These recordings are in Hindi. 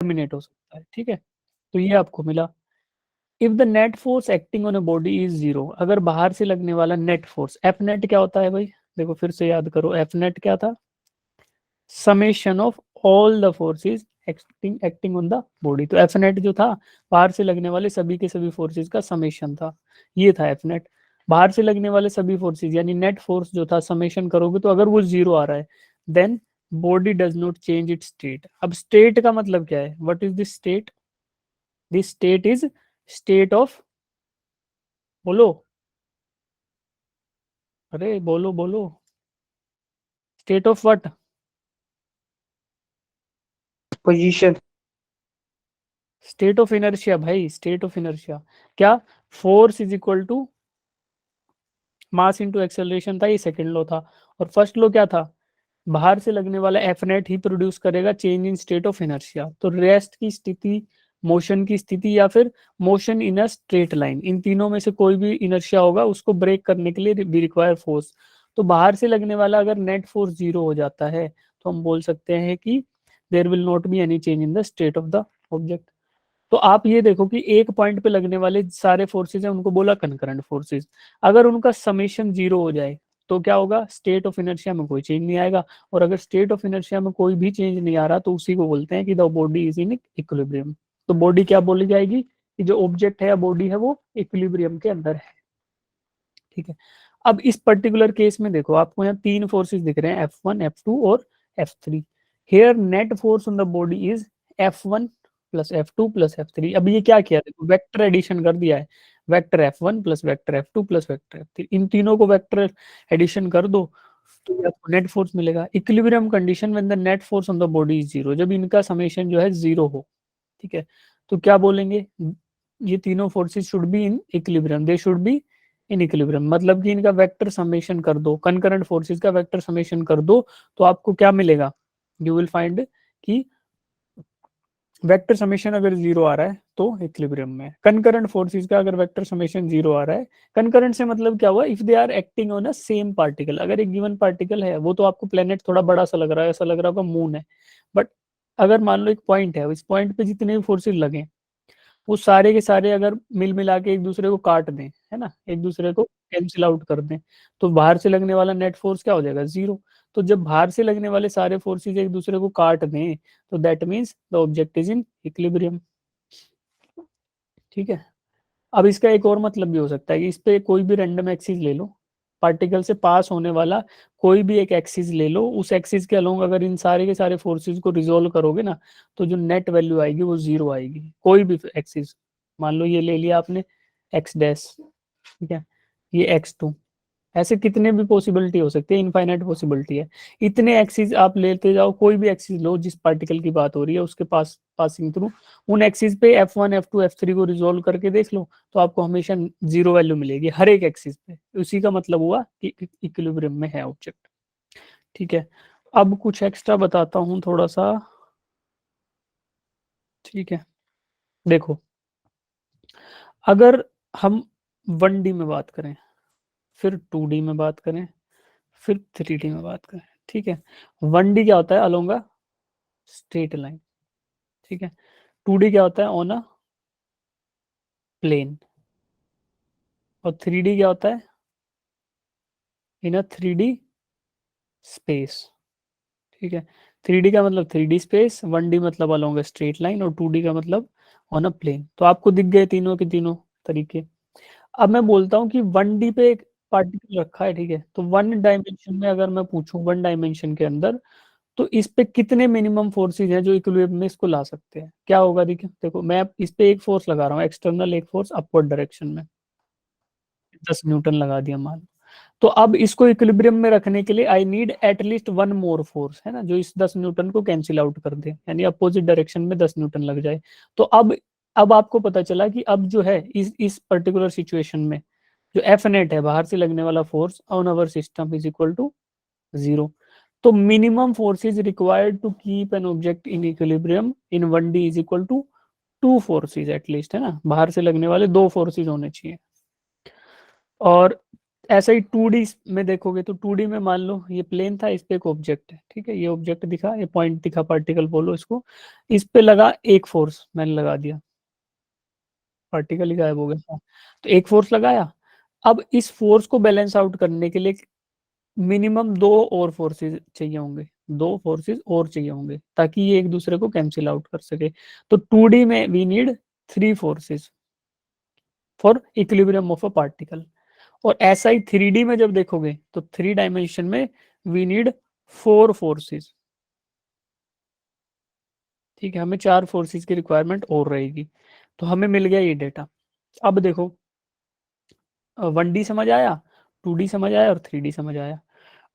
एलिमिनेट हो सकता है, ठीक है। तो ये आपको मिला। If the net force acting on a body is zero, अगर बाहर से लगने वाला नेट फोर्स, एफ नेट क्या होता है भाई, देखो फिर से याद करो, एफ नेट क्या था, summation of all the forces acting acting on the body. तो एफ नेट जो था, बाहर से लगने वाले सभी के सभी फोर्सेस का समेशन था, ये था एफ नेट। बाहर से लगने वाले सभी फोर्सेस यानी नेट फोर्स जो था, समेशन करोगे तो अगर वो जीरो आ रहा है, then body does not change its state. अब स्टेट का मतलब क्या है, what is this state, this state is state of, बोलो, अरे बोलो बोलो, state of what, position. State of inertia भाई, स्टेट ऑफ इनर्शिया। क्या, force is equal to mass into acceleration था, ये सेकंड लॉ था। और फर्स्ट लॉ क्या था, बाहर से लगने वाला एफ नेट ही प्रोड्यूस करेगा change in state of inertia. तो रेस्ट की स्थिति, मोशन की स्थिति, या फिर motion in a straight line, इन तीनों में से कोई भी इनर्शिया होगा उसको ब्रेक करने के लिए भी रिक्वायर फोर्स। तो बाहर से लगने वाला अगर नेट फोर्स जीरो हो जाता है, तो हम बोल सकते हैं कि there will not be any change in the state of the object. तो आप ये देखो कि एक पॉइंट पे लगने वाले सारे फोर्सेज हैं, उनको बोला कंकरेंट फोर्सेज। अगर उनका समेशन जीरो हो जाए तो क्या होगा, स्टेट ऑफ इनर्शिया में कोई चेंज नहीं आएगा। और अगर स्टेट ऑफ इनर्शिया में कोई भी चेंज नहीं आ रहा, तो उसी को बोलते हैं कि the body is in equilibrium. तो बॉडी क्या बोली जाएगी, कि जो ऑब्जेक्ट है या बॉडी है वो इक्विलिब्रियम के अंदर है, ठीक है। अब इस पर्टिकुलर केस में देखो, आपको यहाँ तीन फोर्सेस दिख रहे हैं, F1 F2 और F3। Here net force on the body is F1 plus F2 plus F3। अब ये क्या किया, देखो वेक्टर एडिशन कर दिया है, vector F1 plus vector F2 plus vector F3, इन तीनों को वेक्टर एडिशन कर दो तो ये आपको नेट फोर्स मिलेगा। Equilibrium condition when the net force on the body is zero, जब इनका समेशन जो है जीरो हो, ठीक है। तो क्या बोलेंगे, ये तीनों forces should be in equilibrium, they should be in equilibrium, मतलब कि इनका वेक्टर समेशन कर दो, कंकरेंट फोर्सेस का वेक्टर समेशन कर दो, तो आपको क्या मिलेगा, यू विल फाइंड कि वेक्टर समेशन अगर जीरो आ रहा है तो इक्विलिब्रियम में। कंकरेंट फोर्सेस का अगर वेक्टर समेशन जीरो आ रहा है, कंकरेंट से मतलब क्या हुआ, if they are acting on a same particle, अगर एक गिवन पार्टिकल है, वो तो आपको प्लेनेट थोड़ा बड़ा सा लग रहा है, ऐसा लग रहा होगा मून है, बट अगर मान लो एक पॉइंट है, इस पॉइंट पे जितने भी फोर्सेस लगे, वो सारे के सारे अगर मिल मिला के एक दूसरे को काट दें, है ना, एक दूसरे को कैंसिल आउट कर दें, तो बाहर से लगने वाला नेट फोर्स क्या हो जाएगा, जीरो। तो जब बाहर से लगने वाले सारे फोर्सेस एक दूसरे को काट दें, तो that means the object is in equilibrium, ठीक है। अब इसका एक और मतलब भी हो सकता है कि इस पे कोई भी रैंडम एक्सिस ले लो, पार्टिकल से पास होने वाला कोई भी एक एक्सिस ले लो, उस एक्सिस के अलोंग अगर इन सारे के सारे फोर्सेस को रिजोल्व करोगे ना, तो जो नेट वैल्यू आएगी वो जीरो आएगी, कोई भी एक्सिस। मान लो ये ले लिया आपने एक्स डैश, ठीक है, ये x2, ऐसे कितने भी पॉसिबिलिटी हो सकती है, इनफाइनाइट पॉसिबिलिटी है। इतने एक्सिस आप लेते जाओ, कोई भी एक्सिस लो जिस पार्टिकल की बात हो रही है उसके पास पासिंग थ्रू, उन एक्सिस पे F1 F2 F3 को रिजोल्व करके देख लो, तो आपको हमेशा जीरो वैल्यू मिलेगी हर एक एक्सिस पे। उसी का मतलब हुआ कि इक्विलिब्रियम में है ऑब्जेक्ट, ठीक है। अब कुछ एक्स्ट्रा बताता हूँ थोड़ा सा, ठीक है। देखो, अगर हम 1D में बात करें, फिर 2D में बात करें, फिर 3D में बात करें, ठीक है। 1D क्या होता है, अलोंग अ स्ट्रेट लाइन, ठीक है। 2D क्या होता है, ऑन अ प्लेन। और 3D क्या होता है, इन अ 3D स्पेस, ठीक है। 3D का मतलब 3D स्पेस, 1D मतलब अलोंग अ स्ट्रेट लाइन, और 2D का मतलब ऑन अ प्लेन। तो आपको दिख गए तीनों के तीनों तरीके। अब मैं बोलता हूँ कि 1D पे एक पार्टिकल रखा है, ठीक है, तो वन डायमेंशन में अगर मैं पूछूं, वन डायमेंशन के अंदर, तो इस पे कितने मिनिमम फोर्सेज हैं जो इक्विलिब्रियम में इसको ला सकते हैं, क्या होगा, देखिए देखो, मैं इस पे एक फोर्स लगा रहा हूँ एक्सटर्नल, एक फोर्स अपवर्ड डायरेक्शन में, 10 न्यूटन लगा दिया मान। तो अब इसको इक्विलिब्रियम में रखने के लिए I need at least one more force, है ना, जो इस 10 न्यूटन को कैंसिल आउट कर दे, यानी अपोजिट डायरेक्शन में 10 न्यूटन लग जाए। तो अब आपको पता चला कि अब जो है इस पर्टिकुलर सिचुएशन में जो एफ नेट है, बाहर से लगने वाला force on our system is equal to zero. तो minimum force is required to keep an object in equilibrium in 1D is equal to two forces at least, है ना, बाहर से लगने वाले दो फोर्सेज होने चाहिए। और ऐसा ही 2D में देखोगे तो 2D में मान लो ये प्लेन था, इस पे एक ऑब्जेक्ट है, ठीक है, ये ऑब्जेक्ट दिखा, ये पॉइंट दिखा, पार्टिकल बोलो इसको, इस पे लगा एक फोर्स, मैंने लगा दिया, पार्टिकल ही गायब हो गया, तो एक फोर्स लगाया। अब इस फोर्स को बैलेंस आउट करने के लिए मिनिमम दो और फोर्सेस चाहिए होंगे, दो फोर्सेस और चाहिए होंगे ताकि ये एक दूसरे को कैंसिल आउट कर सके। तो 2D में we need 3 forces for equilibrium of a particle, और ऐसा ही 3D में जब देखोगे तो 3 डायमेंशन में वी नीड 4 फोर्सेस, ठीक है, हमें 4 फोर्सेस की रिक्वायरमेंट और रहेगी। तो हमें मिल गया ये डेटा। अब देखो 1D समझ आया, 2D समझ आया और 3D समझ आया।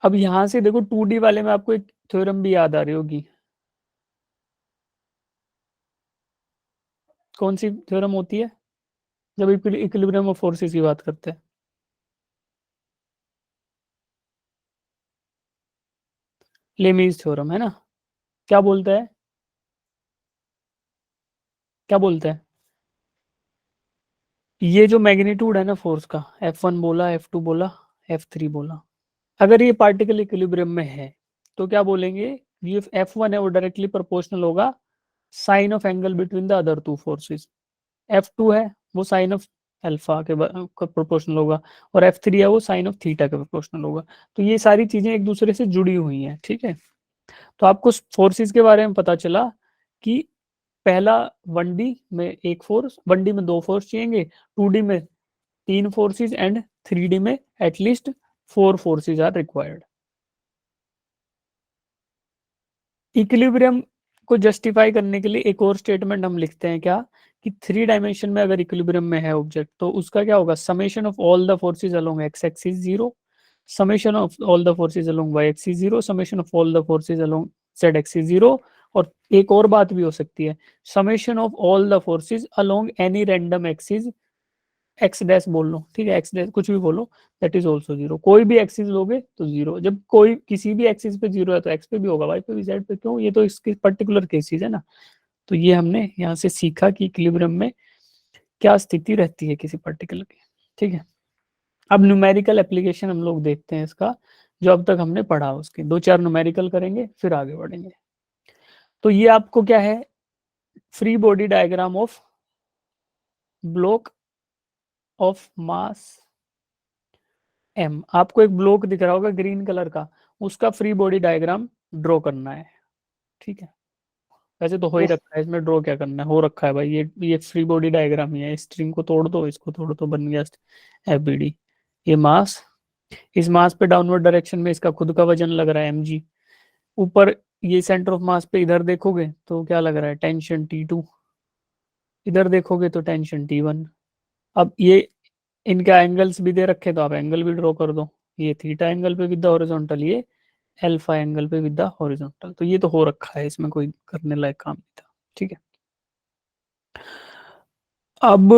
अब यहां से देखो 2D वाले में आपको एक थ्योरम भी याद आ रही होगी, कौन सी थ्योरम होती है जब इक्विलिब्रियम ऑफ फोर्सेस की बात करते हैं? लेमीज थ्योरम, है ना? क्या बोलता है, क्या बोलता है? ये जो मैग्नीट्यूड है ना फोर्स का, F1 बोला, F2 बोला, F3 बोला, अगर ये पार्टिकल इक्विलिब्रियम में है तो क्या बोलेंगे, ये F1 है वो डायरेक्टली प्रोपोर्शनल होगा sine of angle between the other two forces, F2 है वो साइन ऑफ अल्फा के प्रोपोर्शनल होगा, और F3 है वो साइन ऑफ थीटा के प्रोपोर्शनल होगा। तो ये सारी चीजें एक दूसरे से जुड़ी हुई हैं, ठीक है। तो आपको फोर्सेस के बारे में पता चला कि पहला 1D में एक फोर्स, 1D में दो फोर्स चाहिए, 2D में 3 फोर्सेस एंड 3D में at least 4 forces are required. Equilibrium को जस्टिफाई करने के लिए एक और स्टेटमेंट हम लिखते हैं क्या, कि 3 डायमेंशन में अगर इक्विलिब्रियम में है ऑब्जेक्ट तो उसका क्या होगा, summation of all the forces along X axis 0, summation of all the forces along Y axis 0, summation of all the forces along Z axis 0, और एक और बात भी हो सकती है, summation of all the forces along any random axis, X dash बोल लो, ठीक है, एक्स डैश कुछ भी बोलो, दैट इज ऑल्सो जीरो, कोई भी एक्सिस लोगे तो जीरो, जब कोई किसी भी एक्सिस पे जीरो है तो एक्स पे भी होगा, वाई पे भी, जेड पे, क्यों, ये तो इसके पर्टिकुलर केसेस है ना। तो ये हमने यहाँ से सीखा कि इक्विलिब्रियम में क्या स्थिति रहती है किसी पर्टिकुलर की, ठीक है। अब न्यूमेरिकल एप्लीकेशन हम लोग देखते हैं इसका, जो अब तक हमने पढ़ा उसके दो चार न्यूमेरिकल करेंगे फिर आगे बढ़ेंगे। तो ये आपको क्या है, free body diagram of block of mass M, आपको एक ब्लॉक दिख रहा होगा ग्रीन कलर का, उसका फ्री बॉडी डायग्राम ड्रॉ करना है, ठीक है। वैसे तो हो ही यस। रखा है, इसमें ड्रॉ क्या करना है, हो रखा है भाई, ये फ्री बॉडी डायग्राम ही है, स्ट्रिंग को तोड़ दो, इसको तोड़ दो, बन गया एफबीडी। ये मास, इस मास पे डाउनवर्ड डायरेक्शन में इसका खुद का वजन लग रहा है mg, ऊपर ये सेंटर ऑफ मास पे इधर देखोगे तो क्या लग रहा है, टेंशन T2, इधर देखोगे तो टेंशन T1। अब ये इनका एंगल्स भी दे रखे तो आप एंगल भी ड्रॉ कर दो, ये थीटा एंगल पे विद द हॉरिजॉन्टल, ये अल्फा एंगल पे विद द हॉरिजॉन्टल, तो ये तो हो रखा है, इसमें कोई करने लायक काम नहीं था, ठीक है। अब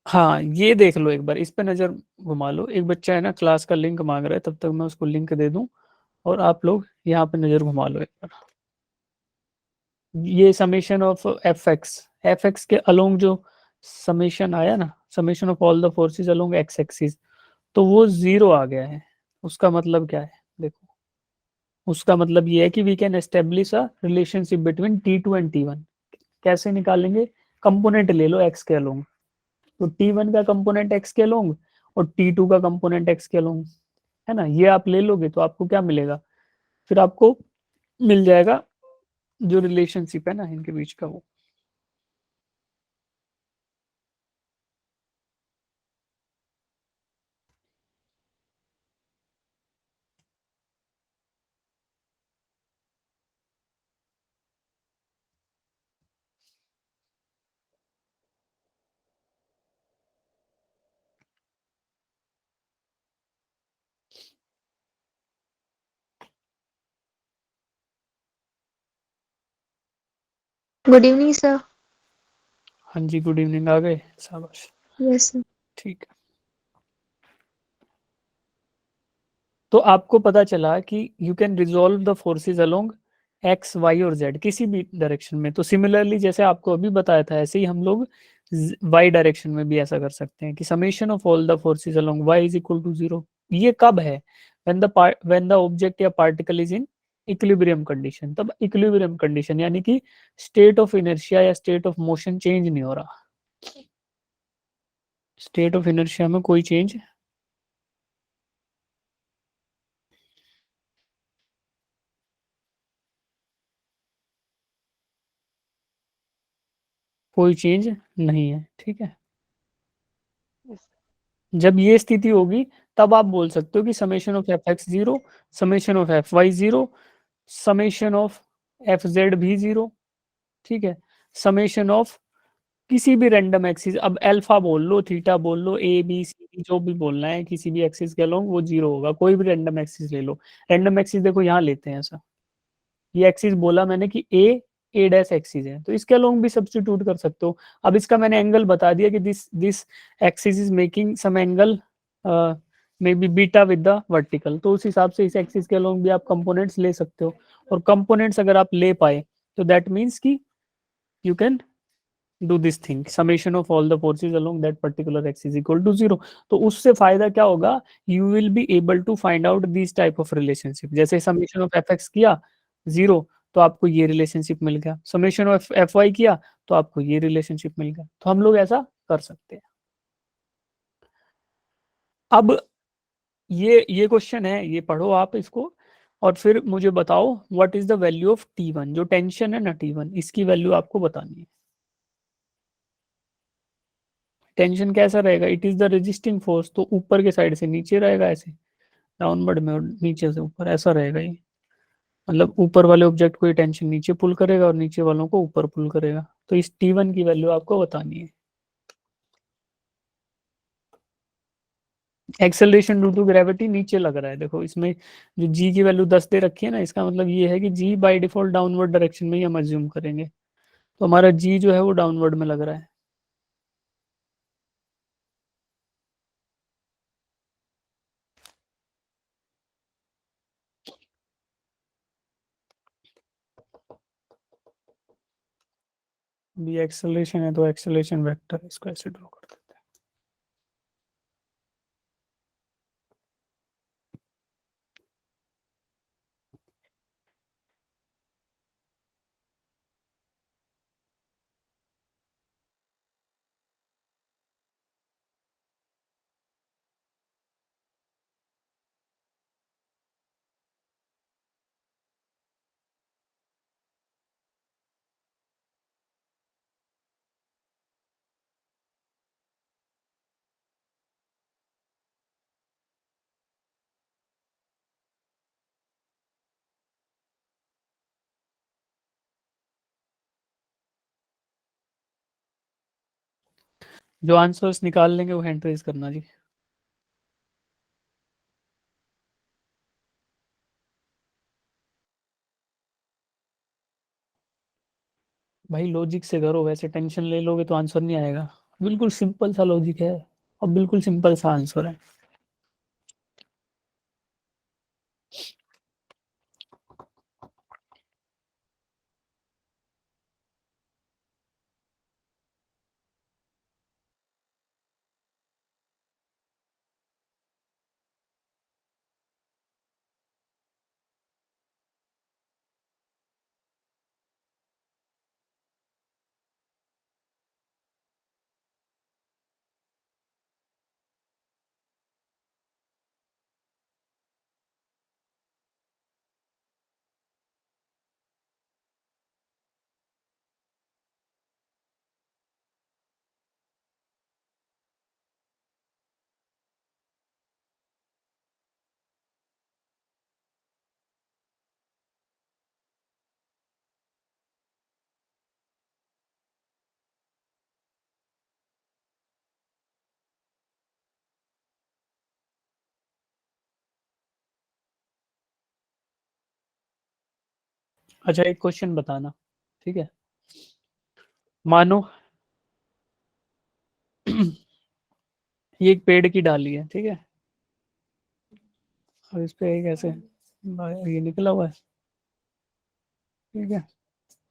हाँ ये देख लो एक बार, इस पे नजर घुमा लो, एक बच्चा है ना क्लास का लिंक मांग रहा है, तब तक मैं उसको लिंक दे दूं, और आप लोग यहाँ पे नजर घुमा लो एक बार। ये समेशन ऑफ एफ एक्स के अलोंग जो समेशन आया ना, summation of all the forces along X axis, तो वो जीरो आ गया है। उसका मतलब क्या है, देखो, उसका मतलब ये है कि we can establish a relationship between T2 and T1। कैसे निकालेंगे, कंपोनेंट ले लो एक्स के अलोंग, तो T1 का कंपोनेंट एक्स के अलोंग और T2 का कंपोनेंट एक्स के अलोंग, है ना, ये आप ले लोगे तो आपको क्या मिलेगा, फिर आपको मिल जाएगा जो रिलेशनशिप है ना इनके बीच का वो। Good evening sir. हाँ जी, गुड इवनिंग, आ गए, शाबाश, यस सर। ठीक है। तो आपको पता चला कि you can resolve the forces along X Y और जेड किसी भी डायरेक्शन में। तो सिमिलरली जैसे आपको अभी बताया था ऐसे ही हम लोग वाई डायरेक्शन में भी ऐसा कर सकते हैं कि summation of all the forces along Y is equal to zero. ये कब है? व्हेन द ऑब्जेक्ट या particle is in equilibrium condition, तब इक्विलिब्रियम कंडीशन यानी कि स्टेट ऑफ इनर्शिया या स्टेट ऑफ मोशन चेंज नहीं हो रहा, स्टेट ऑफ इनर्शिया में कोई चेंज नहीं है, ठीक है। जब ये स्थिति होगी तब आप बोल सकते हो कि summation of F X zero, summation of F Y zero, summation of F Z भी जीरो, ठीक है। समेशन ऑफ किसी भी रैंडम एक्सिस, अब अल्फा बोल लो, थीटा बोल लो, ए बी सी जो भी बोलना है, किसी भी एक्सिस के अलोंग वो जीरो होगा। कोई भी रैंडम एक्सिस ले लो, रैंडम एक्सिस देखो यहाँ लेते हैं ऐसा, ये एक्सिस बोला मैंने कि ए डैश एक्सिस है, तो इसके अलोंग भी सब्स्टिट्यूट कर सकते हो। अब इसका मैंने एंगल बता दिया कि this axis is making some angle may be beta with the vertical, तो उस हिसाब से इस एक्सिस के अलोंग भी आप कंपोनेंट्स ले सकते हो। और कंपोनेंट्स अगर आप ले पाए तो दैट मीन्स कि you can do this thing, summation of all the forces along that particular axis equal to zero। तो उससे फायदा क्या होगा, you will be able to find out these type of relationship। जैसे summation of fx किया जीरो तो आपको ये रिलेशनशिप मिल गया, समेशन ऑफ एफ वाई किया तो आपको ये रिलेशनशिप मिल गया, तो हम लोग ऐसा कर सकते हैं। अब ये क्वेश्चन है, ये पढ़ो आप इसको और फिर मुझे बताओ what is the value of T1, जो टेंशन है ना T1, इसकी वैल्यू आपको बतानी है। टेंशन कैसा रहेगा, it is the resisting force, तो ऊपर के साइड से नीचे रहेगा ऐसे, डाउनवर्ड में, और नीचे से ऊपर ऐसा रहेगा ये, मतलब ऊपर वाले ऑब्जेक्ट को ये टेंशन नीचे पुल करेगा और नीचे वालों को ऊपर पुल करेगा। तो इस T1 की वैल्यू आपको बतानी है। एक्सेलरेशन ड्यू टू ग्रेविटी नीचे लग रहा है, देखो इसमें जो जी की वैल्यू 10 दे रखी है ना, इसका मतलब ये है कि जी बाय डिफॉल्ट डाउनवर्ड डायरेक्शन में ही हम अज्यूम करेंगे, तो हमारा जी जो है वो डाउनवर्ड में लग रहा है। भी एक्सेलरेशन है तो एक्सेलरेशन वेक्टर इसको ऐसे ड्रॉ कर देते हैं। जो आंसर्स निकाल लेंगे वो हैंड रेज करना जी। भाई लॉजिक से करो, वैसे टेंशन ले लोगे तो आंसर नहीं आएगा। बिल्कुल सिंपल सा लॉजिक है और बिल्कुल सिंपल सा आंसर है। अच्छा एक क्वेश्चन बताना, ठीक है। मानो ये एक पेड़ की डाली है, ठीक है, और इस पे एक ऐसे ये निकला हुआ है, ठीक है,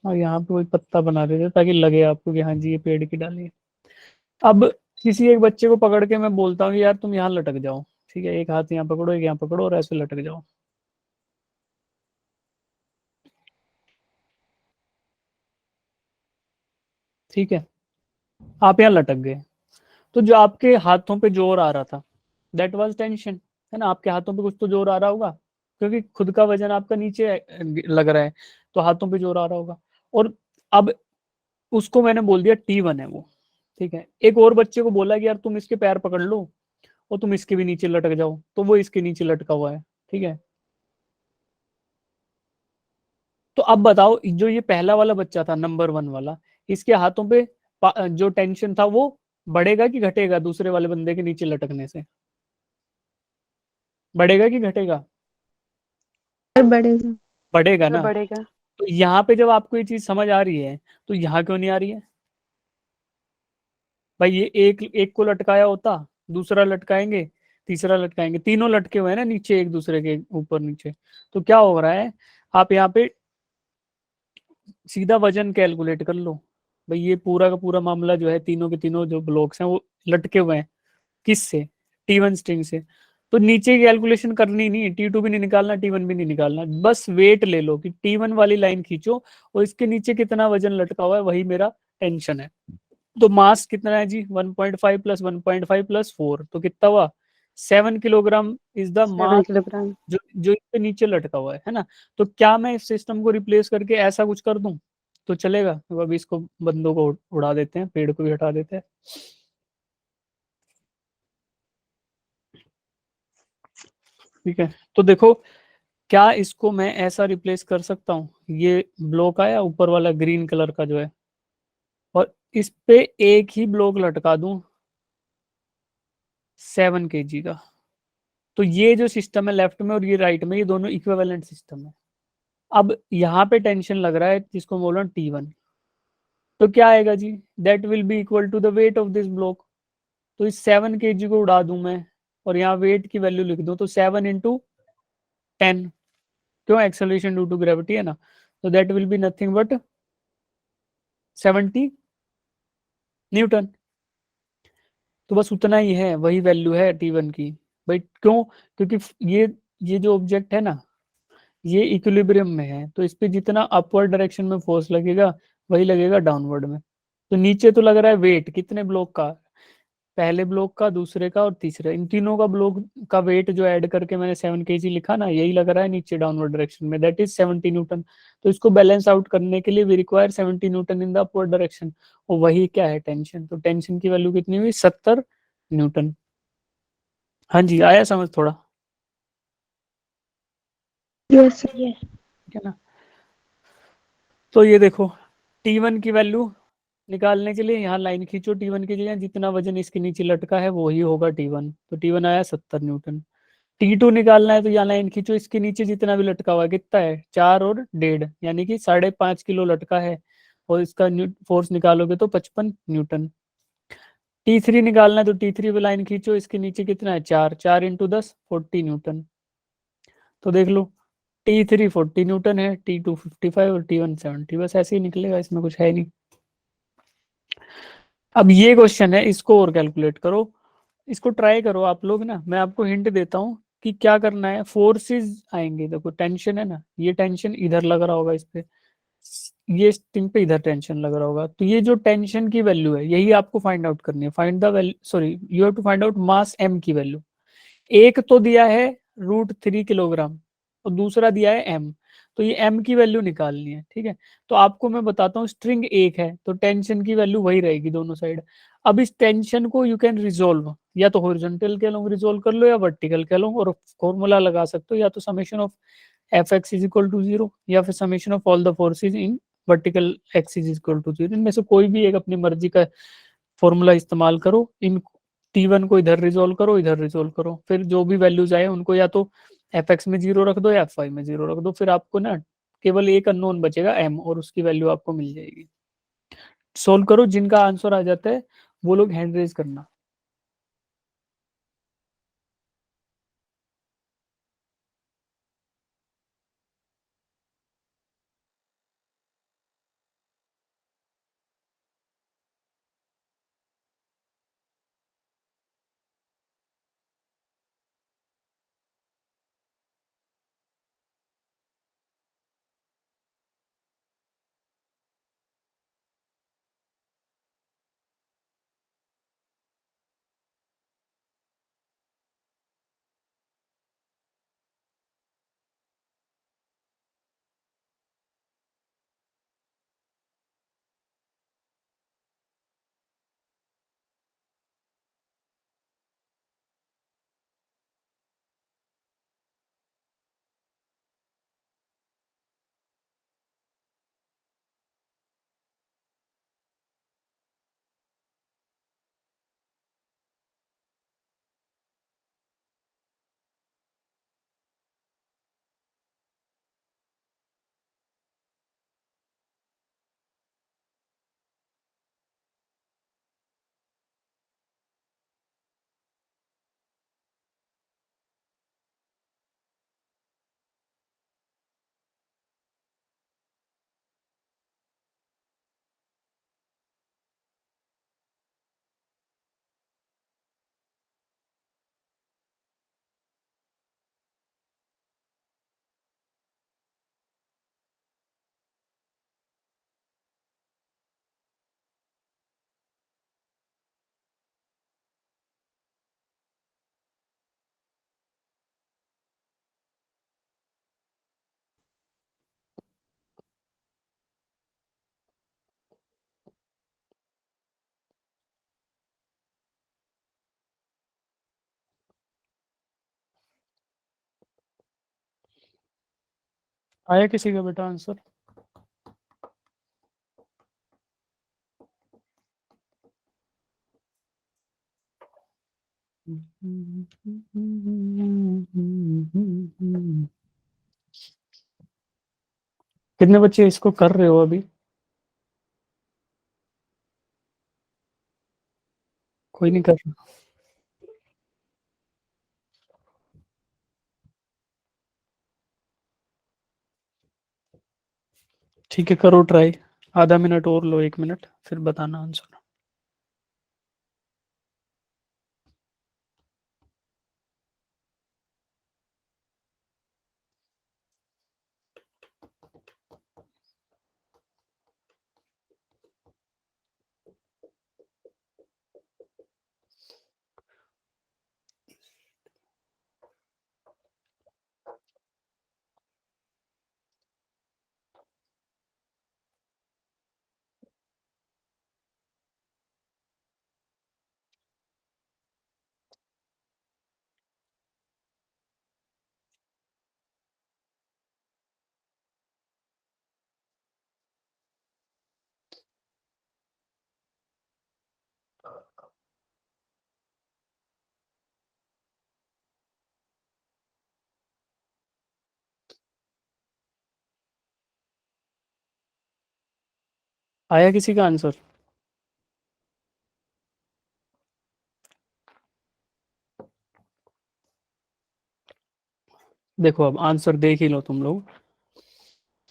और यहाँ पे कोई पत्ता बना देते ताकि लगे आपको कि हाँ जी ये पेड़ की डाली है। अब किसी एक बच्चे को पकड़ के मैं बोलता हूँ यार तुम यहाँ लटक जाओ, ठीक है, एक हाथ यहाँ पकड़ो, एक यहाँ पकड़ो और ऐसे लटक जाओ। ठीक है, आप यहाँ लटक गए, तो जो आपके हाथों पे जोर आ रहा था दैट वाज टेंशन, है ना, आपके हाथों पे कुछ तो जोर आ रहा होगा, क्योंकि खुद का वजन आपका नीचे लग रहा है, तो हाथों पे जोर आ रहा होगा। और अब उसको मैंने बोल दिया T1 है वो, ठीक है। एक और बच्चे को बोला कि यार तुम इसके पैर पकड़ लो और तुम इसके भी नीचे लटक जाओ, तो वो इसके नीचे लटका हुआ है, ठीक है। तो अब बताओ जो ये पहला वाला बच्चा था नंबर 1 वाला, इसके हाथों पे जो टेंशन था वो बढ़ेगा कि घटेगा दूसरे वाले बंदे के नीचे लटकने से? बढ़ेगा कि घटेगा? और बढ़ेगा। बढ़ेगा सर ना। बढ़ेगा। तो यहाँ पे जब आपको ये चीज समझ आ रही है तो यहाँ क्यों नहीं आ रही है? भाई ये एक एक को लटकाया होता, दूसरा लटकाएंगे, तीसरा लटकाएंगे, तीनों लटके हुए हैं ना नीचे एक दूसरे के ऊपर नीचे। तो क्या हो रहा है, आप यहाँ पे सीधा वजन कैलकुलेट कर लो। भाई ये पूरा का पूरा मामला जो है, तीनों के तीनों जो ब्लॉक्स हैं वो लटके हुए हैं, किससे? T1 स्ट्रिंग से। तो नीचे की कैलकुलेशन करनी नहीं, T2 भी नहीं निकालना, T1 भी नहीं निकालना, बस वेट ले लो कि T1 वाली लाइन खींचो और इसके नीचे कितना वजन लटका हुआ है वही मेरा टेंशन है। तो मास कितना है जी? 1.5 प्लस 1.5 प्लस 4, तो कितना हुआ? 7 kilogram is the 7 mass kilogram. जो जो इसके नीचे लटका हुआ है ना। तो क्या मैं इस सिस्टम को रिप्लेस करके ऐसा कुछ कर दूं तो चलेगा? तो अभी इसको बंदों को उड़ा देते हैं, पेड़ को भी हटा देते हैं। ठीक है, तो देखो क्या इसको मैं ऐसा रिप्लेस कर सकता हूँ? ये ब्लॉक आया ऊपर वाला ग्रीन कलर का जो है, और इस पे एक ही ब्लॉक लटका दूं 7 kg का, तो ये जो सिस्टम है लेफ्ट में और ये राइट में, ये दोनों इक्विवेलेंट सिस्टम है। अब यहाँ पे टेंशन लग रहा है जिसको बोल रहा हूँ T1, तो क्या आएगा जी? That will be equal to the weight of this block. तो इस 7 kg को उड़ा दूं मैं और यहाँ वेट की वैल्यू लिख दूं, तो 7 × 10, क्यों? एक्सेलरेशन ड्यू टू ग्रेविटी है ना, तो that will be nothing but 70 newton. तो बस उतना ही है, वही वैल्यू है T1 की। भाई क्यों? क्योंकि ये जो ऑब्जेक्ट है ना, ये इक्विलिब्रियम में है, तो इस पे जितना अपवर्ड डायरेक्शन में फोर्स लगेगा वही लगेगा डाउनवर्ड में। तो नीचे तो लग रहा है वेट कितने ब्लॉक का, पहले ब्लॉक का, दूसरे का और तीसरे, इन तीनों का ब्लॉक का वेट जो ऐड करके मैंने 7 kg लिखा ना, यही लग रहा है नीचे डाउनवर्ड डायरेक्शन में, दैट इज 70 न्यूटन। तो इसको बैलेंस आउट करने के लिए we require 70 newton in the upward direction, और वही क्या है? टेंशन। तो टेंशन की वैल्यू कितनी हुई? 70 न्यूटन। हाँ जी, आया समझ थोड़ा? Yes sir. ठीक है ना। तो ये देखो T1 की वैल्यू निकालने के लिए यहाँ लाइन खींचो, T1 की जगह जितना वजन इसके नीचे लटका है वो ही होगा T1, तो T1 आया 70 न्यूटन। T2 निकालना है तो यहाँ लाइन खींचो, इसके नीचे जितना भी लटका हुआ है कितना है? 4 और 1.5, यानी कि 5.5 किलो लटका है, और इसका फोर्स निकालोगे तो 55 न्यूटन। T3 निकालना है तो T3 पे लाइन खींचो, इसके नीचे कितना है? 4, 4 × 10 40 न्यूटन। तो देख लो T3 40 न्यूटन है, T2 55 और T1 70, बस ऐसे ही निकलेगा, इसमें कुछ है नहीं। अब ये क्वेश्चन है, इसको और कैलकुलेट करो, इसको ट्राई करो आप लोग ना, मैं आपको हिंट देता हूँ कि क्या करना है। फोर्सेस आएंगे, देखो टेंशन है ना, ये टेंशन इधर लग रहा होगा इस पे, ये स्ट्रिंग पे इधर टेंशन लग रहा होगा, तो ये जो टेंशन की वैल्यू है यही आपको फाइंड आउट करनी है। Find the value, sorry, you have to find out mass m की वैल्यू। एक तो दिया है √3 किलोग्राम और दूसरा दिया है m, तो ये m की वैल्यू निकालनी है, ठीक है। तो आपको मैं बताता हूँ, स्ट्रिंग एक है तो टेंशन की वैल्यू वही रहेगी दोनों साइड। अब इस टेंशन को यू कैन रिजोल्व, या तो हॉरिजॉन्टल के अलोंग रिजोल्व कर लो या वर्टिकल के अलोंग, और फॉर्मूला लगा सकते हो, या तो summation of Fx is equal to 0, या फिर summation of all the forces in vertical X is equal to 0, इनमें से कोई भी एक अपनी मर्जी का फॉर्मूला इस्तेमाल करो। इन T1 को इधर रिजोल्व करो, इधर रिजोल्व करो, फिर जो भी वैल्यूज आए उनको या तो Fx में 0 रख दो या Fy में 0 रख दो, फिर आपको ना केवल एक अननोन बचेगा m, और उसकी वैल्यू आपको मिल जाएगी। सोल्व करो, जिनका आंसर आ जाता है वो लोग हैंड रेज करना। आया किसी का बेटा आंसर? कितने बच्चे इसको कर रहे हो अभी? कोई नहीं कर रहा? ठीक है, करो ट्राई। आधा मिनट और लो, 1 मिनट, फिर बताना आंसर। आया किसी का आंसर? देखो अब आंसर देख ही लो तुम लोग।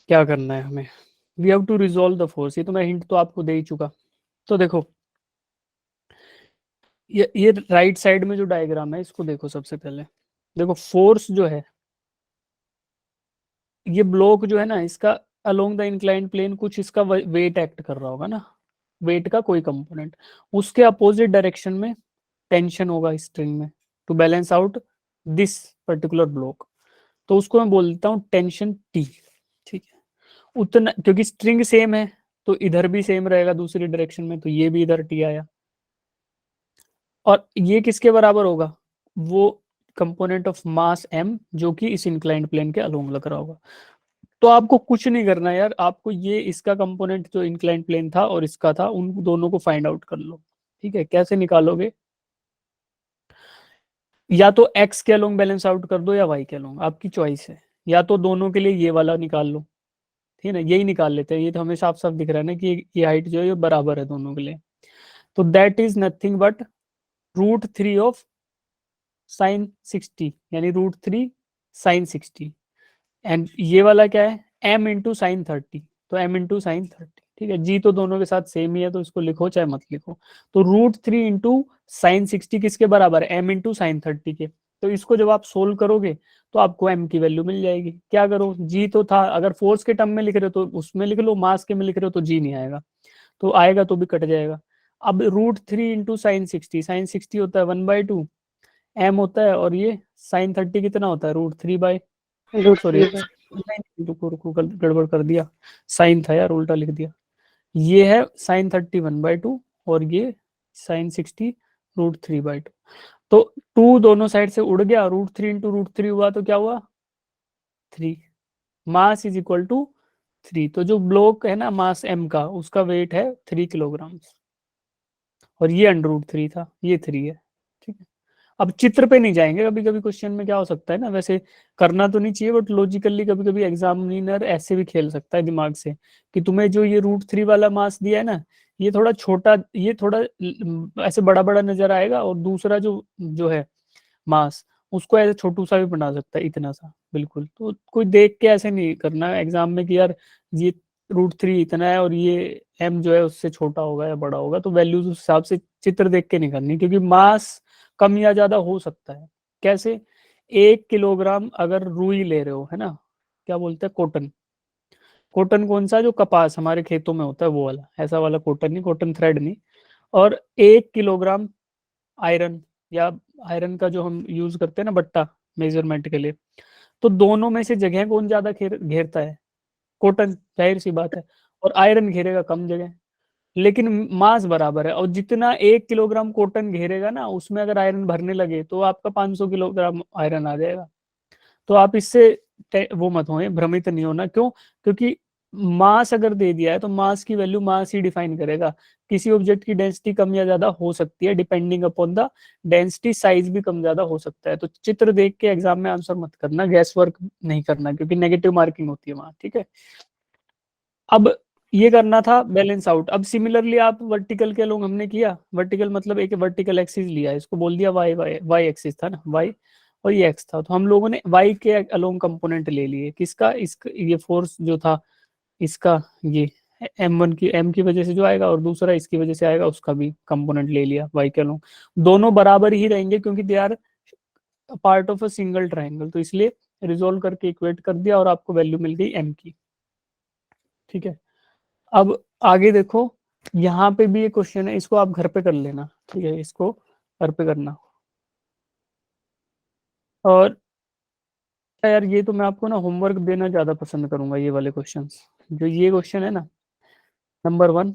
क्या करना है हमें? We have to resolve the force. ये तो मैं हिंट तो आपको दे ही चुका। तो देखो, ये राइट साइड में जो डायग्राम है इसको देखो सबसे पहले। देखो फोर्स जो है, ये ब्लॉक जो है ना, इसका अलोंग द इंक्लाइंड प्लेन कुछ इसका वेट एक्ट कर रहा होगा ना, वेट का कोई कंपोनेंट। उसके अपोजिट डायरेक्शन में टेंशन होगा स्ट्रिंग में, to balance out this particular block. तो उसको मैं बोलता हूँ टेंशन टी। ठीक है, उतना क्योंकि स्ट्रिंग सेम है तो इधर भी सेम रहेगा दूसरी डायरेक्शन में, तो ये भी इधर टी आया। और ये किसके बराबर होगा? वो कंपोनेंट ऑफ मास m जो कि इस इंक्लाइंड प्लेन के अलोंग लग रहा होगा। तो आपको कुछ नहीं करना यार, आपको ये इसका कंपोनेंट जो इंक्लाइंड प्लेन था और इसका था, उन दोनों को फाइंड आउट कर लो। ठीक है, कैसे निकालोगे? या तो x के अलोंग बैलेंस आउट कर दो या y के अलोंग, आपकी चॉइस है। या तो दोनों के लिए ये वाला निकाल लो। ठीक है ना, यही निकाल लेते हैं। ये तो हमें साफ साफ दिख रहा है ना कि ये हाइट जो है ये बराबर है दोनों के लिए। तो that is nothing but √3 of sin 60, यानी √3 sin 60। एंड ये वाला क्या है? m × sin 30। तो m × sin 30। ठीक है, जी तो दोनों के साथ सेम ही है, तो इसको लिखो चाहे मत लिखो। तो √3 × sin 60 किसके बराबर है? m × sin 30 के। तो इसको जब आप सोल्व करोगे तो आपको m की वैल्यू मिल जाएगी। क्या करो, जी तो था, अगर फोर्स के टर्म में लिख रहे हो तो उसमें लिख लो, मास के में लिख रहे हो तो जी नहीं आएगा, तो आएगा तो भी कट जाएगा। अब √3 × sin 60, होता है 1/2, m होता है, और ये sin 30 कितना होता है? √3 सॉरी, रुको रुको, गड़बड़ कर दिया, साइन था यार, उल्टा लिख दिया। ये है sin 30 1/2, और ये sin 60 √3/2। तो 2 दोनों साइड से उड़ गया, √3 × √3 हुआ तो क्या हुआ? 3। Mass is equal to 3। तो जो ब्लॉक है ना मास m का, उसका वेट है 3 किलोग्राम, और ये √3 था, ये 3 है। ठीक है, अब चित्र पे नहीं जाएंगे। कभी कभी क्वेश्चन में क्या हो सकता है ना, वैसे करना तो नहीं चाहिए, बट लॉजिकली कभी कभी एग्जामिनर ऐसे भी खेल सकता है दिमाग से, कि तुम्हें जो ये √3 वाला मास दिया है ना, ये थोड़ा छोटा, ये थोड़ा ऐसे बड़ा बड़ा नजर आएगा, और दूसरा जो जो है मास, उसको ऐसे छोटू सा भी बना सकता है, इतना सा बिल्कुल। तो कोई देख के ऐसे नहीं करना एग्जाम में कि यार ये √3 इतना है और ये m जो है उससे छोटा होगा या बड़ा होगा, तो वैल्यूज उस हिसाब से चित्र देख के नहीं करनी, क्योंकि मास कम या ज्यादा हो सकता है। कैसे? 1 किलोग्राम अगर रुई ले रहे हो, है ना, क्या बोलते हैं, कॉटन। कॉटन कौन सा? जो कपास हमारे खेतों में होता है वो वाला, ऐसा वाला कॉटन नहीं, कॉटन थ्रेड नहीं। और 1 किलोग्राम आयरन, या आयरन का जो हम यूज करते हैं ना बट्टा मेजरमेंट के लिए, तो दोनों में से जगह कौन ज्यादा घेरता है? कॉटन, जाहिर सी बात है। और आयरन घेरेगा कम जगह, लेकिन मास बराबर है, और जितना 1 किलोग्राम कॉटन घेरेगा ना, उसमें अगर आयरन भरने लगे तो आपका 500 किलोग्राम आयरन आ जाएगा। तो आप इससे वो मत होए, भ्रमित नहीं होना। क्यों? क्योंकि मास अगर दे दिया है तो मास की वैल्यू मास ही डिफाइन करेगा। किसी ऑब्जेक्ट की डेंसिटी कम या ज्यादा हो सकती है depending upon the density, size भी कम ज्यादा हो सकता है। तो चित्र देख के एग्जाम में आंसर मत करना, गैस वर्क नहीं करना, क्योंकि नेगेटिव मार्किंग होती है वहां, ठीक है। अब ये करना था बैलेंस आउट। अब सिमिलरली आप वर्टिकल के लोग हमने किया, वर्टिकल मतलब एक वर्टिकल एक्सिस लिया, इसको बोल दिया वाई, वाई वाई एक्सिस था ना, वाई, और ये एक्स था। तो हम लोगों ने वाई के अलोंग कंपोनेंट ले लिए, किसका? इसका, ये फोर्स जो था इसका, ये M1 की, M की वजह से जो आएगा, और दूसरा इसकी वजह से आएगा, उसका भी कंपोनेंट ले लिया वाई के अलोंग। दोनों बराबर ही रहेंगे क्योंकि they are part of a single triangle, तो इसलिए रिजोल्व करके इक्वेट कर दिया और आपको वैल्यू मिल गई M की, ठीक है। अब आगे देखो, यहाँ पे भी एक क्वेश्चन है, इसको आप घर पे कर लेना, ठीक है, इसको घर पे करना। और यार ये तो मैं आपको ना होमवर्क देना ज्यादा पसंद करूंगा, ये वाले क्वेश्चंस। जो ये क्वेश्चन है ना, नंबर 1,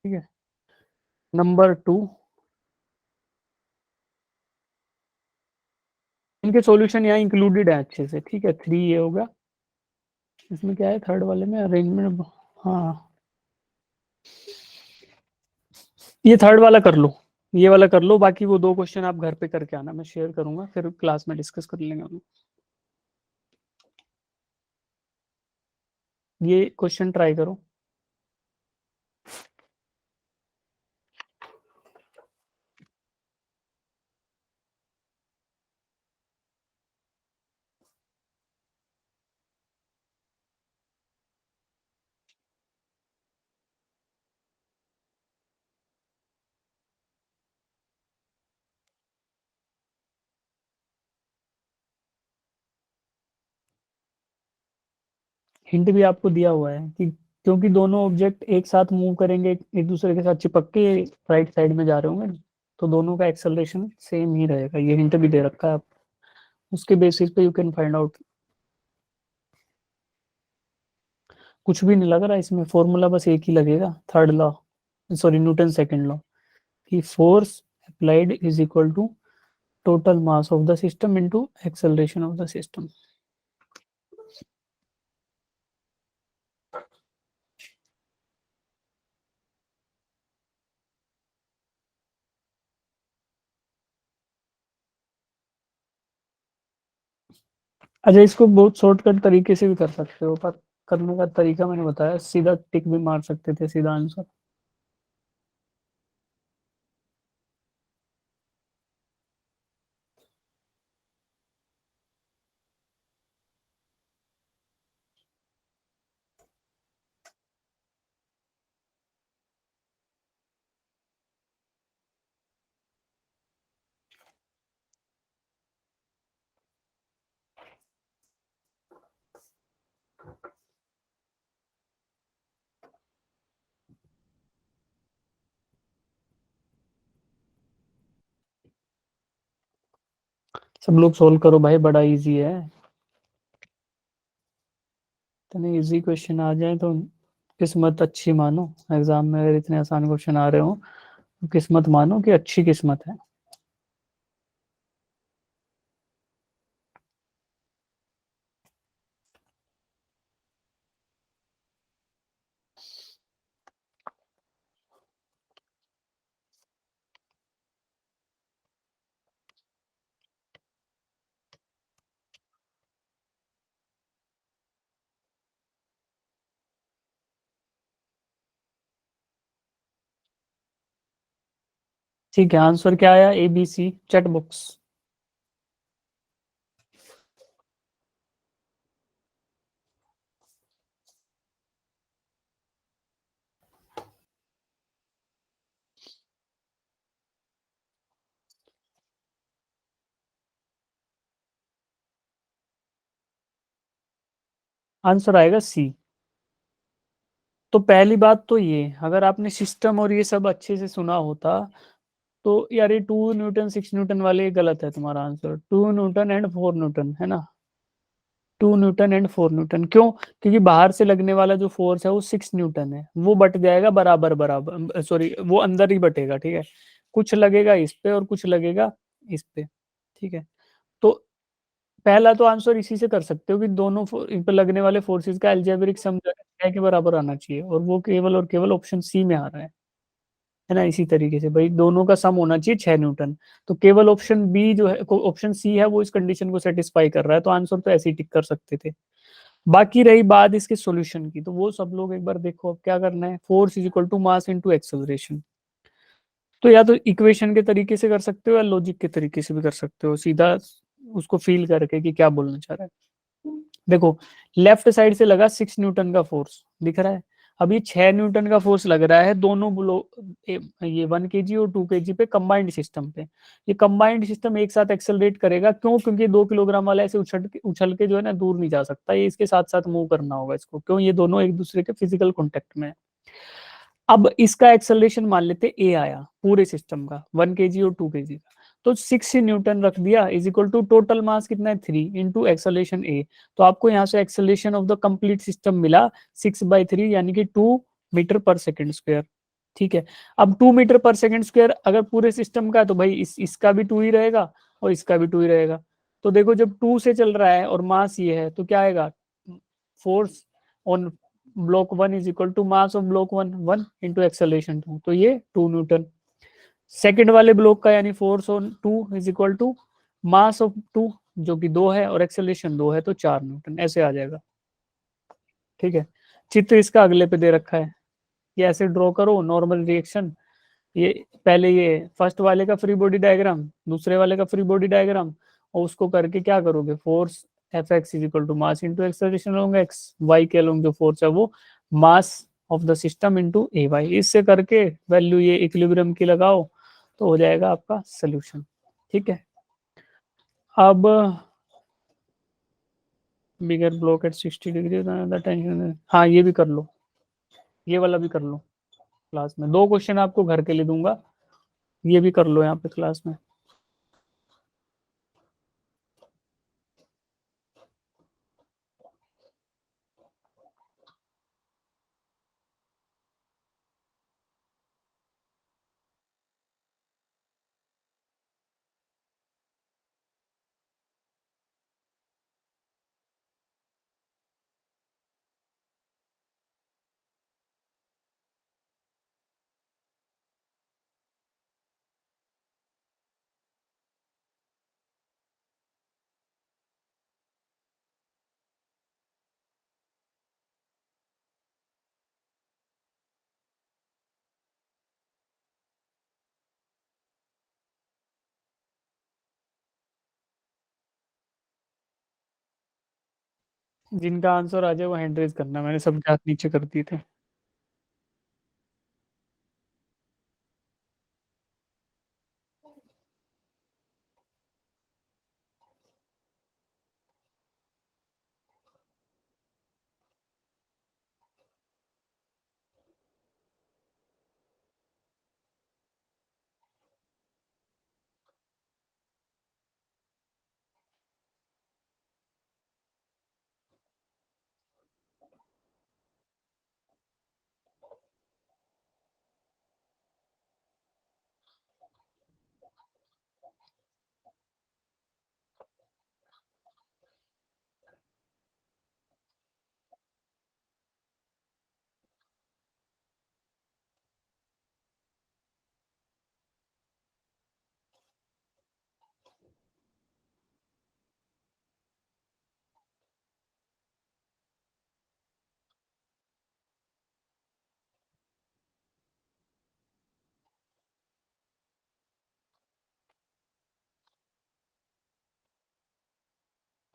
ठीक है, नंबर 2, इनके सॉल्यूशन यहाँ इंक्लूडेड है अच्छे से, ठीक है। 3 ये होगा, इसमें क्या है थर्ड वाले में अरेंजमेंट, हाँ ये थर्ड वाला कर लो, ये वाला कर लो, बाकी वो 2 क्वेश्चन आप घर पे करके आना, मैं शेयर करूंगा, फिर क्लास में डिस्कस कर लेंगे हम। ये क्वेश्चन ट्राई करो। हिंट भी आपको दिया हुआ है कि क्योंकि दोनों ऑब्जेक्ट एक साथ मूव करेंगे, एक दूसरे के साथ चिपक के राइट साइड में जा रहे होंगे, तो दोनों का एक्सेलरेशन सेम ही रहेगा। ये हिंट भी दे रखा है आप, उसके बेसिस पे यू कैन फाइंड आउट। कुछ भी नहीं लग रहा इसमें, फॉर्मूला बस एक ही लगेगा, third law, sorry Newton second law, कि force applied is equal to total mass of the system into acceleration of the system. अच्छा, इसको बहुत शॉर्टकट तरीके से भी कर सकते हो, पर करने का तरीका मैंने बताया, सीधा टिक भी मार सकते थे, सीधा आंसर। सब लोग सोल्व करो भाई, बड़ा इजी है। इतने इजी क्वेश्चन आ जाए तो किस्मत अच्छी मानो। एग्जाम में अगर इतने आसान क्वेश्चन आ रहे हो तो किस्मत मानो कि अच्छी किस्मत है। ठीक है, आंसर क्या आया? ABC, chat box. आंसर आएगा C। तो पहली बात तो ये, अगर आपने सिस्टम और ये सब अच्छे से सुना होता तो यार ये 2 न्यूटन 6 न्यूटन वाले गलत है तुम्हारा आंसर। 2 न्यूटन एंड 4 न्यूटन है ना, 2 न्यूटन एंड 4 न्यूटन। क्यों? क्योंकि बाहर से लगने वाला जो फोर्स है वो 6 न्यूटन है, वो बट जाएगा बराबर बराबर, सॉरी वो अंदर ही बटेगा, ठीक है। कुछ लगेगा इस पे और कुछ लगेगा इस पे, ठीक है। तो पहला तो आंसर इसी से कर सकते हो कि दोनों इन पर लगने वाले फोर्सेस का अलजेब्रिक सम जो है 6 के बराबर आना चाहिए, और वो केवल और केवल ऑप्शन सी में आ रहा है ना। इसी तरीके से भाई दोनों का सम होना चाहिए 6 न्यूटन, तो केवल ऑप्शन बी जो है, ऑप्शन सी है, वो इस कंडीशन को सेटिस्फाई कर रहा है, तो आंसर तो ऐसे ही टिक कर सकते थे। बाकी रही बात इसके सॉल्यूशन की, तो वो सब लोग एक बार देखो अब क्या करना है। Force is equal to mass into acceleration, तो या तो इक्वेशन के तरीके से कर सकते हो या लॉजिक के तरीके से भी कर सकते हो, सीधा उसको फील करके कि क्या बोलना चाह रहा है। देखो लेफ्ट साइड से लगा 6 न्यूटन का फोर्स दिख रहा है, अब ये 6 न्यूटन का फोर्स लग रहा है दोनों ये 1 kg और 2 kg पे कंबाइंड सिस्टम पे। ये कंबाइंड सिस्टम एक साथ एक्सेलरेट करेगा, क्यों? क्योंकि 2 किलोग्राम वाला ऐसे उछल के जो है ना दूर नहीं जा सकता, ये इसके साथ साथ मूव करना होगा इसको, क्यों? ये दोनों एक दूसरे के फिजिकल कॉन्टेक्ट में है। अब इसका एक्सेलरेशन मान लेते ए आया पूरे सिस्टम का 1 kg और 2 kg का, तो 6 न्यूटन रख दिया is equal to total mass कितना है 3 इंटू एक्सेलरेशन ए। तो आपको यहाँ से acceleration of the complete system मिला 6/3 यानी कि 2 मीटर पर सेकेंड स्क्वायर। ठीक है, अब 2 मीटर पर सेकेंड स्क्वायर अगर पूरे सिस्टम का, तो भाई इसका भी 2 ही रहेगा और इसका भी 2 ही रहेगा। तो देखो जब 2 से चल रहा है और मास ये है, तो क्या आएगा? Force on block 1 is equal to mass of block 1 into acceleration 2, तो ये 2 न्यूटन। सेकंड वाले ब्लॉक का यानी force on 2 is equal to mass of 2 जो कि 2 है और एक्सेलरेशन 2 है, तो 4 न्यूटन ऐसे आ जाएगा। ठीक है, चित्र इसका अगले पे दे रखा है, ये ऐसे ड्रॉ करो नॉर्मल रिएक्शन। ये पहले ये फर्स्ट वाले का फ्री बॉडी डायग्राम, दूसरे वाले का फ्री बॉडी डायग्राम, और उसको करके क्या करोगे? Force F X is equal to mass into acceleration along X, Y के अलोंग जो फोर्स है वो mass of the system into A Y, इससे करके वैल्यू ये इक्विलिब्रियम की लगाओ तो हो जाएगा आपका सोल्यूशन। ठीक है, अब बिगर ब्लॉक एट 60 डिग्री टेंशन, हाँ ये भी कर लो, ये वाला भी कर लो क्लास में, 2 क्वेश्चन आपको घर के लिए दूंगा, ये भी कर लो यहाँ पे क्लास में। जिनका आंसर आ जाए वो हैंड रेज करना, मैंने सबके हाथ नीचे कर दिए थे।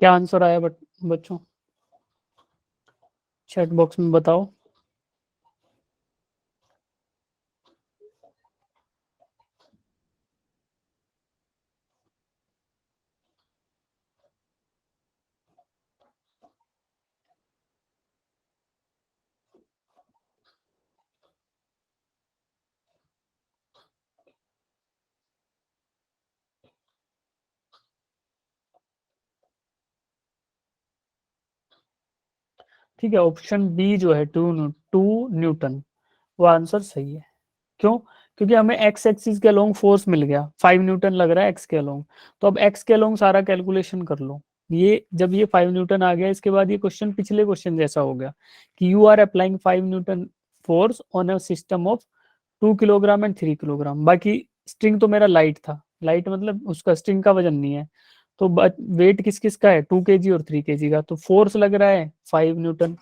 क्या आंसर आया बच्चों? चैट बॉक्स में बताओ। ठीक है, ऑप्शन बी जो है 2 न्यूटन, वो आंसर सही है। क्यों? क्योंकि हमें एक्स एक्सिस के अलोंग फोर्स मिल गया, 5 न्यूटन लग रहा है एक्स के अलोंग, तो अब एक्स के अलोंग सारा कैलकुलेशन कर लो। ये जब ये 5 न्यूटन आ गया, इसके बाद ये क्वेश्चन पिछले क्वेश्चन जैसा हो गया कि you are applying 5 newton force on a system of 2 kilogram and 3 kilogram. बाकी स्ट्रिंग तो मेरा लाइट था, लाइट मतलब उसका स्ट्रिंग का वजन नहीं है। तो वेट किस किस का है, 2 kg और 3 kg का। तो फोर्स लग रहा है 5 न्यूटन,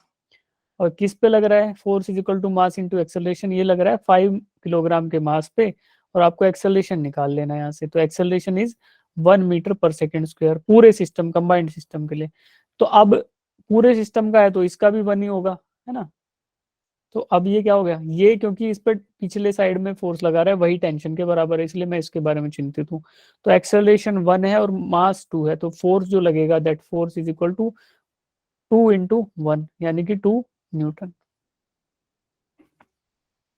और किस पे लग रहा है, force is equal to mass into acceleration, ये लग रहा है 5 किलोग्राम के मास पे। और आपको एक्सेलरेशन निकाल लेना है यहाँ से। तो एक्सेलरेशन इज 1 मीटर पर सेकेंड स्क्वायर पूरे सिस्टम, कंबाइंड सिस्टम के लिए। तो अब पूरे सिस्टम का है तो इसका भी 1 ही होगा, है ना। तो अब ये क्या हो गया, ये क्योंकि इस पर पिछले साइड में फोर्स लगा रहा है वही टेंशन के बराबर है, इसलिए मैं इसके बारे में चिंतित हूँ। तो एक्सेलरेशन 1 है और मास 2 है, तो फोर्स जो लगेगा that force is equal to 2 × 1, यानी कि 2 न्यूटन।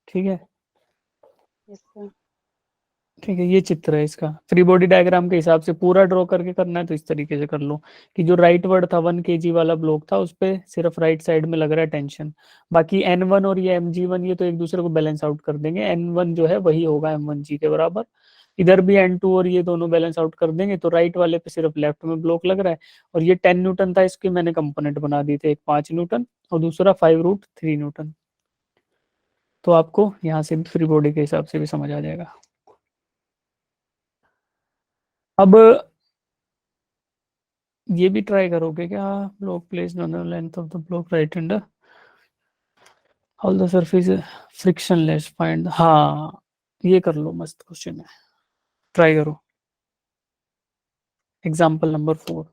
ठीक है, यस सर। ठीक है, ये चित्र है इसका। फ्री बॉडी डायग्राम के हिसाब से पूरा ड्रॉ करके करना है तो इस तरीके से कर लो कि जो राइट वर्ड था 1 kg वाला ब्लॉक था उस पे सिर्फ राइट साइड में लग रहा है टेंशन। बाकी N1 और ये mg1 ये तो एक दूसरे को बैलेंस आउट कर देंगे, N1 जो है वही होगा M1g के बराबर। इधर भी N2 और ये दोनों बैलेंस आउट कर देंगे, तो राइट वाले पे सिर्फ लेफ्ट में ब्लॉक लग रहा है। और ये 10 न्यूटन था, इसके मैंने कंपोनेंट बना दिए थे, एक 5 न्यूटन और दूसरा 5√3 न्यूटन। तो आपको यहाँ से भी फ्री बॉडी के हिसाब से भी समझ आ जाएगा। अब ये भी ट्राई करोगे क्या, block placed on the length of the block right hand, all the surface frictionless find. हाँ, ये कर लो, मस्त क्वेश्चन है, ट्राई करो। Example number 4।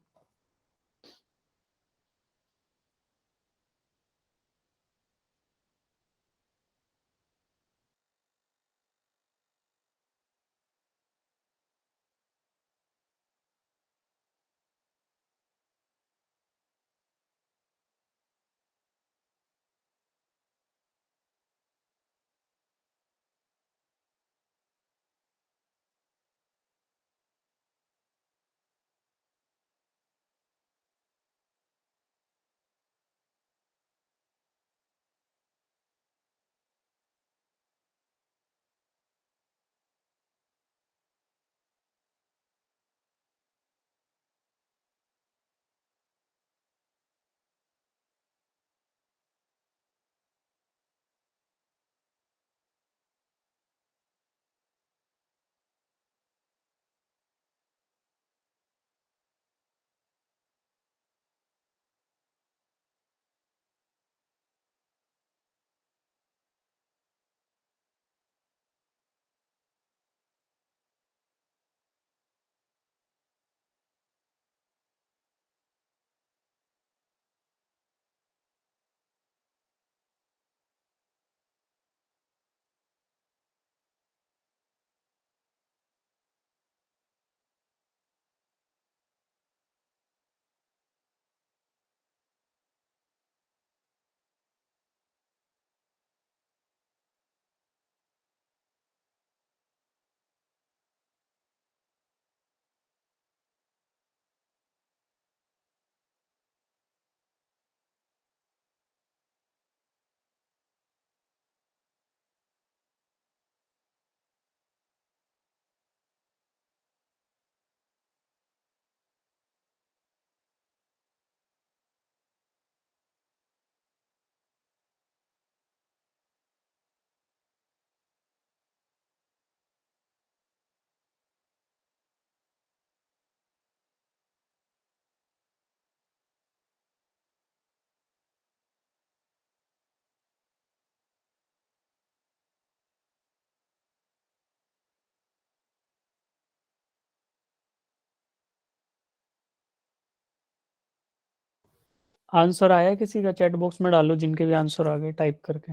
आंसर आया किसी का, चैट बॉक्स में डालो जिनके भी आंसर आ गए टाइप करके।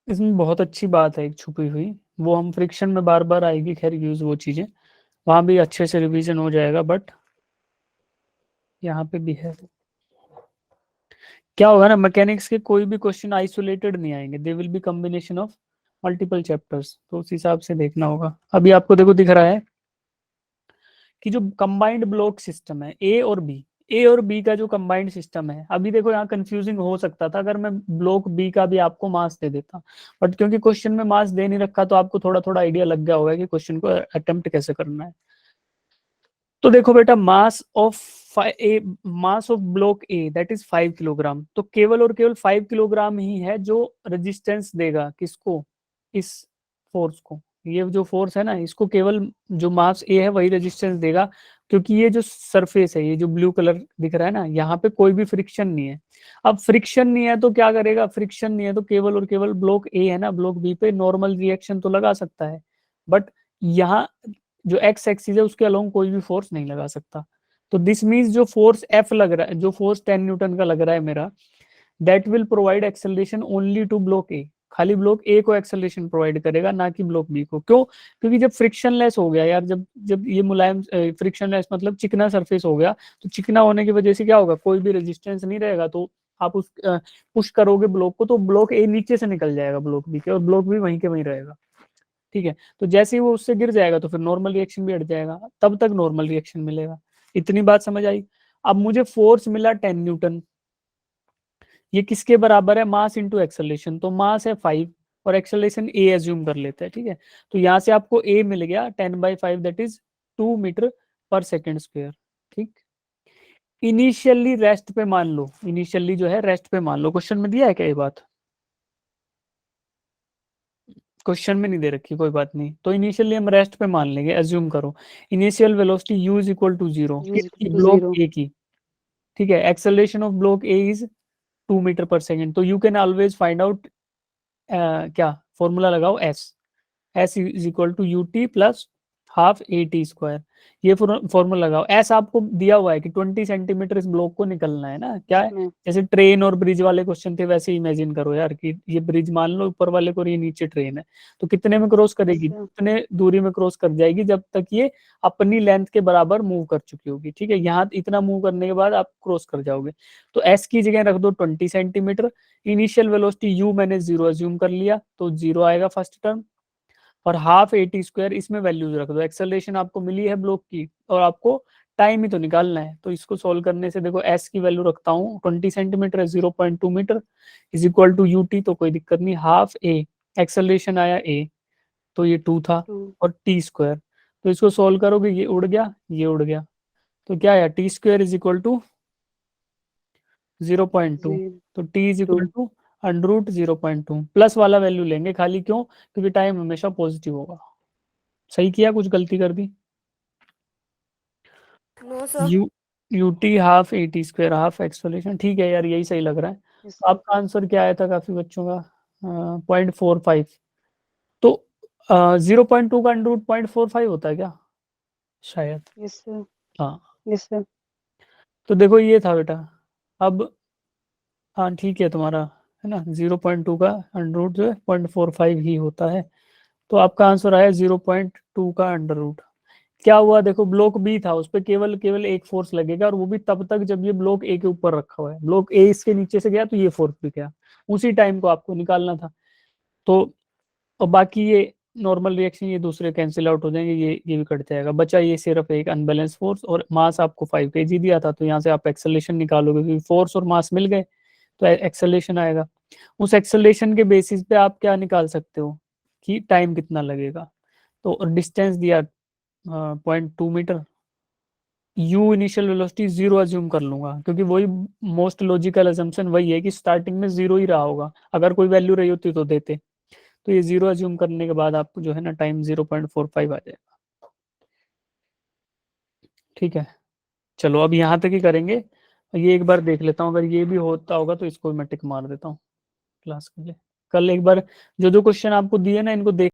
इसमें बहुत अच्छी बात है एक छुपी हुई, वो हम फ्रिक्शन में बार बार आएगी, खैर यूज वो चीजें, वहां भी अच्छे से रिवीजन हो जाएगा, बट यहाँ पे भी है। क्या होगा ना, मैकेनिक्स के कोई भी क्वेश्चन आइसोलेटेड नहीं आएंगे, they will be combination of multiple chapters, तो उस हिसाब से देखना होगा। अभी आपको देखो दिख रहा है कि जो कंबाइंड ब्लॉक सिस्टम है ए और बी का जो कंबाइंड सिस्टम है, अभी देखो यहाँ कंफ्यूजिंग हो सकता था अगर मैं ब्लॉक बी का भी आपको मास दे देता, बट क्योंकि क्वेश्चन में मास दे नहीं रखा तो आपको थोड़ा थोड़ा आइडिया लग गया होगा कि क्वेश्चन को अटेम्प्ट कैसे करना है। तो देखो बेटा, मास of block A that is 5 kilogram, तो केवल और केवल 5 किलोग्राम ही है जो रेजिस्टेंस देगा किसको, इस फोर्स को। ये जो फोर्स है ना, इसको केवल जो मास ए है वही रेजिस्टेंस देगा, क्योंकि ये जो सरफेस है, ये जो ब्लू कलर दिख रहा है ना, यहाँ पे कोई भी फ्रिक्शन नहीं है। अब फ्रिक्शन नहीं है तो क्या करेगा, फ्रिक्शन नहीं है तो केवल और केवल ब्लॉक ए है ना, ब्लॉक बी पे नॉर्मल रिएक्शन तो लगा सकता है, बट यहाँ जो एक्स एक्सिस है उसके अलोंग कोई भी फोर्स नहीं लगा सकता। तो दिस मीन्स जो फोर्स एफ लग रहा है, जो फोर्स 10 न्यूटन का लग रहा है मेरा, that will provide acceleration only to block A, खाली ब्लॉक ए को एक्सेलरेशन प्रोवाइड करेगा, ना कि ब्लॉक बी को। क्यों? क्योंकि जब फ्रिक्शनलेस हो गया यार, जब जब ये मुलायम, फ्रिक्शनलेस मतलब चिकना सरफेस हो गया, तो चिकना होने की वजह से क्या होगा, कोई भी रेजिस्टेंस नहीं रहेगा, तो आप उस पुश करोगे ब्लॉक को तो ब्लॉक ए नीचे से निकल जाएगा ब्लॉक बी के, और ब्लॉक बी वहीं के वहीं रहेगा। ठीक है, तो जैसे ही वो उससे गिर जाएगा तो फिर नॉर्मल रिएक्शन भी हट जाएगा, तब तक नॉर्मल रिएक्शन मिलेगा। इतनी बात समझ आई? अब मुझे फोर्स मिला 10 न्यूटन, ये किसके बराबर है, मास इंटू एक्सेलरेशन, तो मास है 5 और एक्सेलरेशन ए एज्यूम कर लेते हैं। ठीक है, तो यहाँ से आपको ए मिल गया 10/5 दैट इज 2 मीटर पर सेकेंड स्क्वायर। ठीक, इनिशियली रेस्ट पे मान लो, इनिशियली जो है रेस्ट पे मान लो, क्वेश्चन में दिया है क्या ये बात? क्वेश्चन में नहीं दे रखी, कोई बात नहीं, तो इनिशियली हम रेस्ट पे मान लेंगे, एज्यूम करो initial velocity u is equal to 0 U is equal to block 0. A की। ठीक है, acceleration of block A is 2 metre पर सेकेंड, तो you can always find out, क्या फॉर्मूला लगाओ, S is equal to U T plus half A T square, ये फॉर्मूला लगाओ। एस आपको दिया हुआ है कि 20 सेंटीमीटर इस ब्लॉक को निकलना है ना, क्या है, इसमें जैसे ट्रेन और ब्रिज वाले क्वेश्चन थे वैसे इमेजिन करो यार, कि ये ब्रिज मान लो ऊपर वाले को और ये नीचे ट्रेन है, तो कितने में क्रॉस करेगी, इससे कितने दूरी में क्रॉस कर जाएगी, जब तक ये अपनी लेंथ के बराबर मूव कर चुकी होगी। ठीक है, यहाँ इतना मूव करने के बाद आप क्रॉस कर जाओगे, तो एस की जगह रख दो 20 सेंटीमीटर, इनिशियल वेलोसिटी यू मैंने 0 अज्यूम कर लिया, तो 0 आएगा फर्स्ट टर्म, और हाफ ए टी स्क्वायर इसमें वैल्यूज रख दो। एक्सेलरेशन आपको मिली है ब्लॉक की, और आपको टाइम ही तो निकालना है, तो इसको सोल्व करने से देखो एस की वैल्यू रखता हूँ 20 सेंटीमीटर है, 0.2 metre is equal to U T, तो कोई दिक्कत नहीं, हाफ ए एक्सेलरेशन आया ए, तो ये 2 था, 2 और टी स्क्वायर, तो इसको सोल्व करोगे ये उड़ गया, ये उड़ गया, तो क्या आया, T square is equal to 0.2, तो T is equal 2. Two under root 0.2, plus वाला वैल्यू लेंगे खाली, क्यों, क्योंकि टाइम हमेशा पॉजिटिव होगा। सही किया, कुछ गलती कर दी? No sir. U U T half A T square half explanation, ठीक है यार, यही सही लग रहा है। Yes तो sir. आपका आंसर क्या आया था काफी बच्चों का, 0.45, तो 0.2 का अंडर रूट 0.45 होता है क्या, शायद। Yes sir. हाँ, Yes sir. तो देखो ये था बेटा। अब हाँ ठीक है तुम्हारा, है ना, 0.2 का अंडर रूट जो है 0.45 ही होता है, तो आपका आंसर आया 0.2 का अंडर रूट। क्या हुआ, देखो ब्लॉक बी था, उस पर केवल केवल एक फोर्स लगेगा, और वो भी तब तक जब ये ब्लॉक ए के ऊपर रखा हुआ है, ब्लॉक ए इसके नीचे से गया तो ये फोर्स भी गया, उसी टाइम को आपको निकालना था। तो और बाकी ये नॉर्मल रिएक्शन ये दूसरे कैंसिल आउट हो जाएंगे, ये भी कट जाएगा, बचा ये सिर्फ एक अनबैलेंस फोर्स, और मास आपको 5 kg दिया था, तो यहाँ से आप एक्सेलरेशन निकालोगे, क्योंकि फोर्स और मास मिल गए तो एक्सेलरेशन आएगा। उस एक्सेलरेशन के बेसिस पे आप क्या निकाल सकते हो कि टाइम कितना लगेगा, तो डिस्टेंस दिया 0.2 metre, U initial velocity 0 assume कर लूंगा, क्योंकि वही मोस्ट लॉजिकल अजम्पशन वही है कि स्टार्टिंग में 0 ही रहा होगा, अगर कोई वैल्यू रही होती तो देते, तो ये 0 अज्यूम करने के बाद आपको जो है ना टाइम 0.45 आ जाएगा। ठीक है, चलो अब यहाँ तक ही करेंगे, ये एक बार देख लेता हूँ, अगर ये भी होता होगा तो इसको मैं टिक मार देता हूँ क्लास के लिए। कल एक बार जो जो क्वेश्चन आपको दिए ना इनको देख